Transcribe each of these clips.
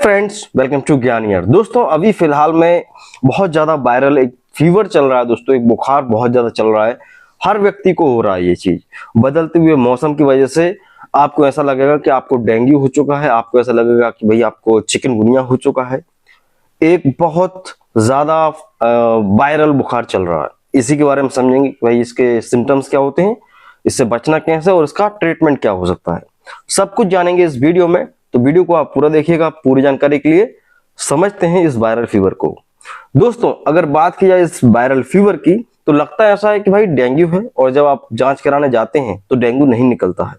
Friends, welcome to ज्ञान यार। दोस्तों अभी फिलहाल में बहुत ज्यादा वायरल एक फीवर चल रहा है दोस्तों, एक बुखार बहुत ज्यादा चल रहा है। हर व्यक्ति को हो रहा है ये चीज। बदलते हुए मौसम की वजह से आपको ऐसा लगेगा कि आपको डेंगू हो चुका है, आपको ऐसा लगेगा कि भाई आपको चिकनगुनिया हो चुका है। एक बहुत ज्यादा वायरल बुखार चल रहा है। इसी के बारे में समझेंगे कि भाई इसके सिम्टम्स क्या होते हैं, इससे बचना कैसे और इसका ट्रीटमेंट क्या हो सकता है। सब कुछ जानेंगे इस वीडियो में, तो वीडियो को आप पूरा देखिएगा। पूरी जानकारी के लिए समझते हैं इस वायरल फीवर को। दोस्तों अगर बात की जाए इस वायरल फीवर की, तो लगता है ऐसा है कि भाई डेंगू है, और जब आप जांच कराने जाते हैं तो डेंगू नहीं निकलता है।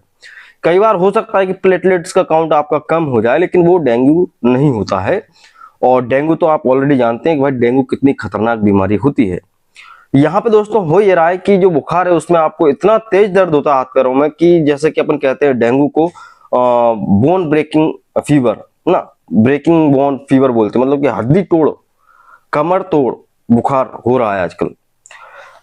कई बार हो सकता है कि प्लेटलेट्स का काउंट आपका कम हो जाए, लेकिन वो डेंगू नहीं होता है। और डेंगू तो आप ऑलरेडी जानते हैं कि भाई डेंगू कितनी खतरनाक बीमारी होती है। यहाँ पे दोस्तों हो ये रहा है कि जो बुखार है उसमें आपको इतना तेज दर्द होता है हाथ पैरों में कि जैसे कि अपन कहते हैं डेंगू को बोन ब्रेकिंग फीवर ना, ब्रेकिंग बोन फीवर बोलते हैं, मतलब कि हड्डी तोड़, कमर तोड़ बुखार हो रहा है आजकल।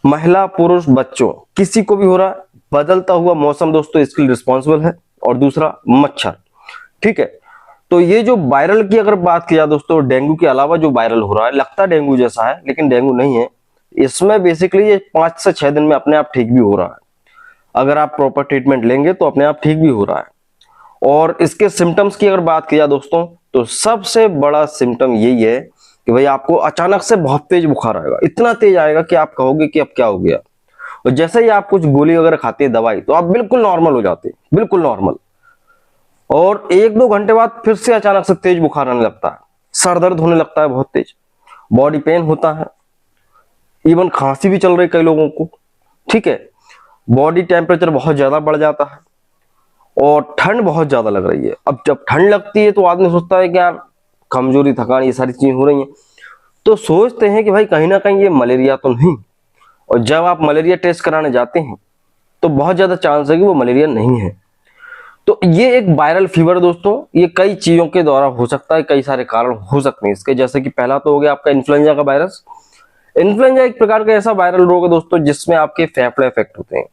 महिला पुरुष बच्चों किसी को भी हो रहा है। बदलता हुआ मौसम दोस्तों इसके लिए रिस्पॉन्सिबल है, और दूसरा मच्छर। ठीक है, तो ये जो वायरल की अगर बात किया दोस्तों, डेंगू के अलावा जो वायरल हो रहा है, लगता डेंगू जैसा है लेकिन डेंगू नहीं है। इसमें बेसिकली ये 5 से 6 दिन में अपने आप ठीक भी हो रहा है। अगर आप प्रॉपर ट्रीटमेंट लेंगे तो अपने आप ठीक भी हो रहा है। और इसके सिम्टम्स की अगर बात किया दोस्तों, तो सबसे बड़ा सिम्टम यही है कि भाई आपको अचानक से बहुत तेज बुखार आएगा। इतना तेज आएगा कि आप कहोगे कि अब क्या हो गया। और जैसे ही आप कुछ गोली वगैरह खाते हैं, दवाई, तो आप बिल्कुल नॉर्मल हो जाते हैं, बिल्कुल नॉर्मल। और 1-2 घंटे बाद फिर से अचानक से तेज बुखार आने लगता है, सर दर्द होने लगता है बहुत तेज, बॉडी पेन होता है, इवन खांसी भी चल रही कई लोगों को। ठीक है, बॉडी टेम्परेचर बहुत ज्यादा बढ़ जाता है, और ठंड बहुत ज्यादा लग रही है। अब जब ठंड लगती है तो आदमी सोचता है कि यार कमजोरी, थकान, ये सारी चीजें हो रही हैं, तो सोचते हैं कि भाई कहीं ना कहीं ये मलेरिया तो नहीं। और जब आप मलेरिया टेस्ट कराने जाते हैं तो बहुत ज्यादा चांस है कि वो मलेरिया नहीं है। तो ये एक वायरल फीवर दोस्तों, ये कई चीजों के द्वारा हो सकता है, कई सारे कारण हो सकते हैं इसके। जैसे कि पहला तो हो गया आपका इन्फ्लुएंजा का वायरस। इन्फ्लुएंजा एक प्रकार का ऐसा वायरल रोग है दोस्तों जिसमें आपके फेफड़े इफेक्ट होते हैं।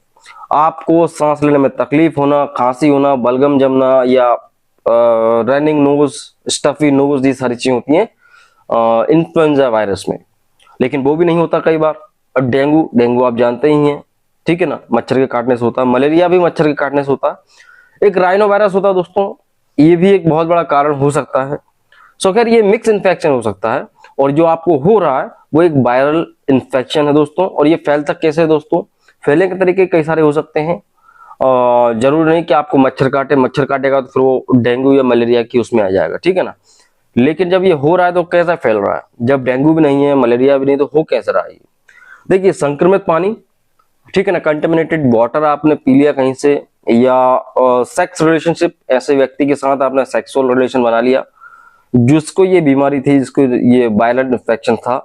आपको सांस लेने में तकलीफ होना, खांसी होना, बलगम जमना, या रनिंग नोज, स्टफी नोज, ये सारी चीजें होती हैं इन्फ्लुएंजा वायरस में। लेकिन वो भी नहीं होता कई बार। और डेंगू आप जानते ही हैं, ठीक है ना, मच्छर के काटने से होता है। मलेरिया भी मच्छर के काटने से होता है। एक राइनो वायरस होता है दोस्तों, ये भी एक बहुत बड़ा कारण हो सकता है। सो खैर ये मिक्स इन्फेक्शन हो सकता है, और जो आपको हो रहा है वो एक वायरल इन्फेक्शन है दोस्तों। और ये फैलता कैसे है दोस्तों? फैलने के तरीके कई सारे हो सकते हैं। जरूरी नहीं कि आपको मच्छर काटे, मच्छर काटेगा तो फिर वो डेंगू या मलेरिया की उसमें आ जाएगा, ठीक है ना। लेकिन जब ये हो रहा है तो कैसा फैल रहा है? जब डेंगू भी नहीं है, मलेरिया भी नहीं, तो हो कैसे रहा है? देखिए, संक्रमित पानी, ठीक है ना, कंटेमिनेटेड वाटर आपने पी लिया कहीं से, या सेक्स रिलेशनशिप, ऐसे व्यक्ति के साथ आपने सेक्सुअल रिलेशन बना लिया जिसको ये बीमारी थी, जिसको ये वायरल इन्फेक्शन था।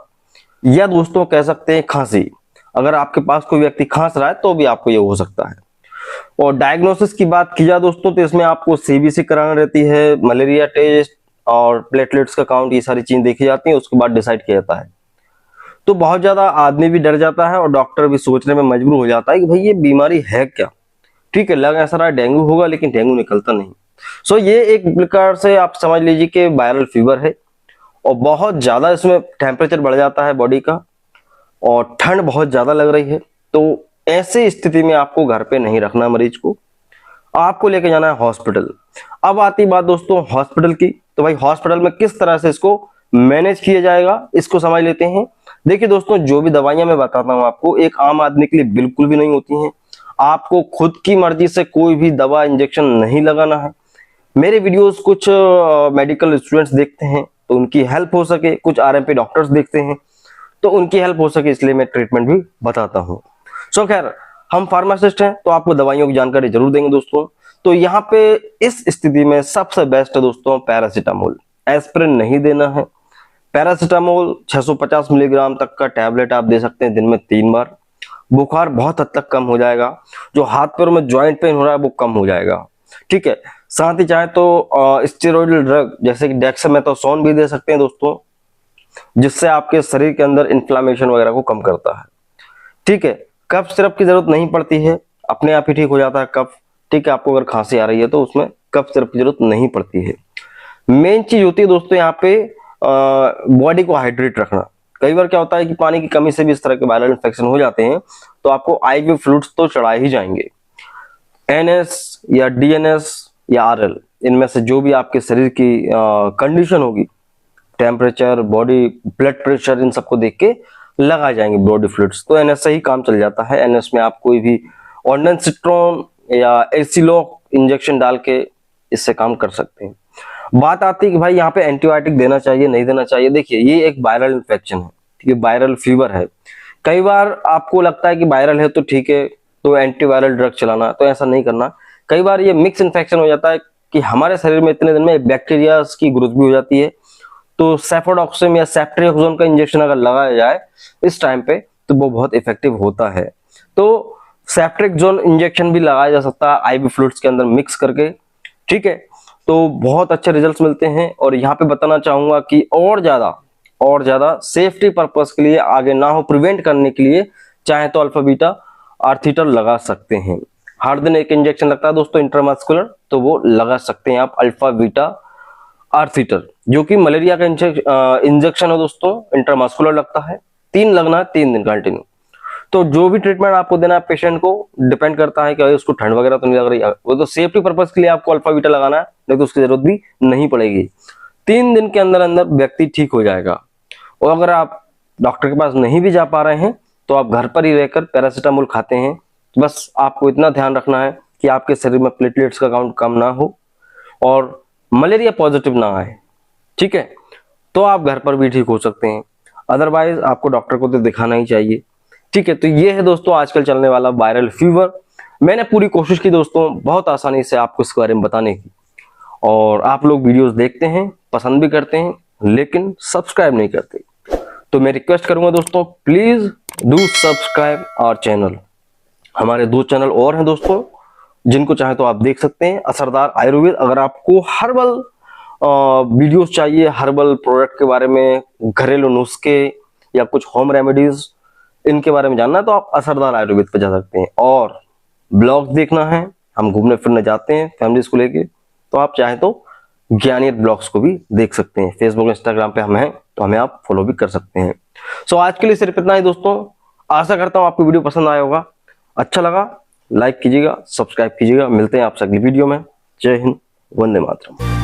या दोस्तों कह सकते हैं खांसी, अगर आपके पास कोई व्यक्ति खांस रहा है तो भी आपको ये हो सकता है। और डायग्नोसिस की बात की जाए दोस्तों, तो इसमें आपको सीबीसी कराना रहती है, मलेरिया टेस्ट और प्लेटलेट्स का काउंट, ये सारी चीजें देखी जाती हैं, उसके बाद डिसाइड किया जाता है। तो बहुत ज्यादा आदमी भी डर जाता है और डॉक्टर भी सोचने में मजबूर हो जाता है कि भाई ये बीमारी है क्या। ठीक है, लग ऐसा रहा है डेंगू होगा, लेकिन डेंगू निकलता नहीं। सो ये एक प्रकार से आप समझ लीजिए कि वायरल फीवर है। और बहुत ज्यादा इसमें टेम्परेचर बढ़ जाता है बॉडी का, और ठंड बहुत ज्यादा लग रही है। तो ऐसी स्थिति में आपको घर पे नहीं रखना मरीज को, आपको लेके जाना है हॉस्पिटल। अब आती बात दोस्तों हॉस्पिटल की, तो भाई हॉस्पिटल में किस तरह से इसको मैनेज किया जाएगा, इसको समझ लेते हैं। देखिए दोस्तों, जो भी दवाइयां मैं बताता हूं आपको, एक आम आदमी के लिए बिल्कुल भी नहीं होती हैं। आपको खुद की मर्जी से कोई भी दवा, इंजेक्शन नहीं लगाना है। मेरे वीडियोस कुछ मेडिकल स्टूडेंट्स देखते हैं तो उनकी हेल्प हो सके, कुछ आरएमपी डॉक्टर्स देखते हैं तो उनकी हेल्प हो सके, इसलिए मैं ट्रीटमेंट भी बताता हूँ। सो खैर, हम फार्मासिस्ट हैं तो आपको दवाइयों की जानकारी जरूर देंगे दोस्तों। तो यहाँ पे इस स्थिति में सबसे बेस्ट है दोस्तों पैरासीटामोल। एस्पिरिन नहीं देना है। पैरासीटामोल 650 मिलीग्राम तक का टैबलेट आप दे सकते हैं दिन में 3 बार। बुखार बहुत हद तक कम हो जाएगा। जो हाथ पैरों में ज्वाइंट पेन हो रहा है वो कम हो जाएगा। ठीक है, साथ ही चाहे तो स्टेरॉइडल ड्रग जैसे कि डेक्सामेथासोन भी दे सकते हैं दोस्तों, जिससे आपके शरीर के अंदर इन्फ्लामेशन वगैरह को कम करता है। ठीक है, कफ सिरप की जरूरत नहीं पड़ती है, अपने आप ही ठीक हो जाता है कफ। ठीक है, आपको अगर खांसी आ रही है तो उसमें कफ सिरप की जरूरत नहीं पड़ती है। मेन चीज होती है दोस्तों यहाँ पे बॉडी को हाइड्रेट रखना। कई बार क्या होता है कि पानी की कमी से भी इस तरह के वायरल इन्फेक्शन हो जाते हैं, तो आपको IV फ्लूइड्स तो चढ़ाए ही जाएंगे। NS या DNS या RL, इनमें से जो भी आपके शरीर की कंडीशन होगी, टेम्परेचर, बॉडी ब्लड प्रेशर, इन सबको देख के लगाए जाएंगे बॉडी फ्लूइड्स। तो NS से ही काम चल जाता है। NS में आप कोई भी ऑर्डेंसिट्रोन या एसिलॉक इंजेक्शन डाल के इससे काम कर सकते हैं। बात आती है कि भाई यहाँ पे एंटीबायोटिक देना चाहिए नहीं देना चाहिए। देखिए, ये एक वायरल इन्फेक्शन है, ठीक है, वायरल फीवर है। कई बार आपको लगता है कि वायरल है तो ठीक है, तो एंटीवायरल ड्रग चलाना, तो ऐसा नहीं करना। कई बार ये मिक्स इन्फेक्शन हो जाता है कि हमारे शरीर में इतने दिन में बैक्टीरिया की ग्रोथ भी हो जाती है, तो सेफोडॉक्सिम या सेफ्ट्रियाक्सोन का इंजेक्शन अगर लगाया जाए इस टाइम पे तो वो बहुत इफेक्टिव होता है। तो सेफ्ट्रियाक्सोन इंजेक्शन भी लगाया जा सकता है IV फ्लूइड्स के अंदर मिक्स करके, ठीक है, तो बहुत अच्छे रिजल्ट्स मिलते हैं। और यहाँ पे बताना चाहूंगा कि और ज्यादा सेफ्टी पर्पस के लिए, आगे ना हो, प्रिवेंट करने के लिए चाहे तो अल्फा बीटा आर्थिटर लगा सकते हैं। हर दिन एक इंजेक्शन लगता है दोस्तों इंट्रामस्कुलर, तो वो लगा सकते हैं आप अल्फा बीटा आर्थिटर, जो कि मलेरिया का इंजेक्शन है दोस्तों, इंट्रामस्कुलर लगता है। 3 लगना है, 3 दिन कंटिन्यू। तो जो भी ट्रीटमेंट आपको देना है पेशेंट को, डिपेंड करता है कि उसको ठंड वगैरह तो नहीं लग रही है, वो तो सेफ्टी पर्पस के लिए आपको अल्फा बीटा लगाना है, नहीं तो उसकी जरूरत भी नहीं पड़ेगी। 3 दिन के अंदर अंदर व्यक्ति ठीक हो जाएगा। और अगर आप डॉक्टर के पास नहीं भी जा पा रहे हैं तो आप घर पर ही रहकर पैरासीटामोल खाते हैं। तो बस आपको इतना ध्यान रखना है कि आपके शरीर में प्लेटलेट्स का काउंट कम ना हो और मलेरिया पॉजिटिव ना आए, ठीक है, तो आप घर पर भी ठीक हो सकते हैं। अदरवाइज आपको डॉक्टर को तो दिखाना ही चाहिए, ठीक है। तो ये है दोस्तों आजकल चलने वाला वायरल फीवर। मैंने पूरी कोशिश की दोस्तों बहुत आसानी से आपको इसके बारे में बताने की, और आप लोग वीडियोस देखते हैं, पसंद भी करते हैं, लेकिन सब्सक्राइब नहीं करते। तो मैं रिक्वेस्ट करूंगा दोस्तों, please do subscribe our channel. हमारे 2 चैनल और हैं दोस्तों, जिनको चाहे तो आप देख सकते हैं। असरदार आयुर्वेद, अगर आपको हर्बल वीडियोस चाहिए, हर्बल प्रोडक्ट के बारे में, घरेलू नुस्खे या कुछ होम रेमेडीज, इनके बारे में जानना है तो आप असरदार आयुर्वेद पे जा सकते हैं। और ब्लॉग देखना है, हम घूमने फिरने जाते हैं फैमिलीज को लेके, तो आप चाहें तो ज्ञानियत ब्लॉग्स को भी देख सकते हैं। फेसबुक इंस्टाग्राम पे हम हैं, तो हमें आप फॉलो भी कर सकते हैं। सो आज के लिए सिर्फ इतना ही दोस्तों। आशा करता हूं आपको वीडियो पसंद आया होगा। अच्छा लगा लाइक कीजिएगा, सब्सक्राइब कीजिएगा। मिलते हैं आपसे अगली वीडियो में। जय हिंद, वंदे मातरम।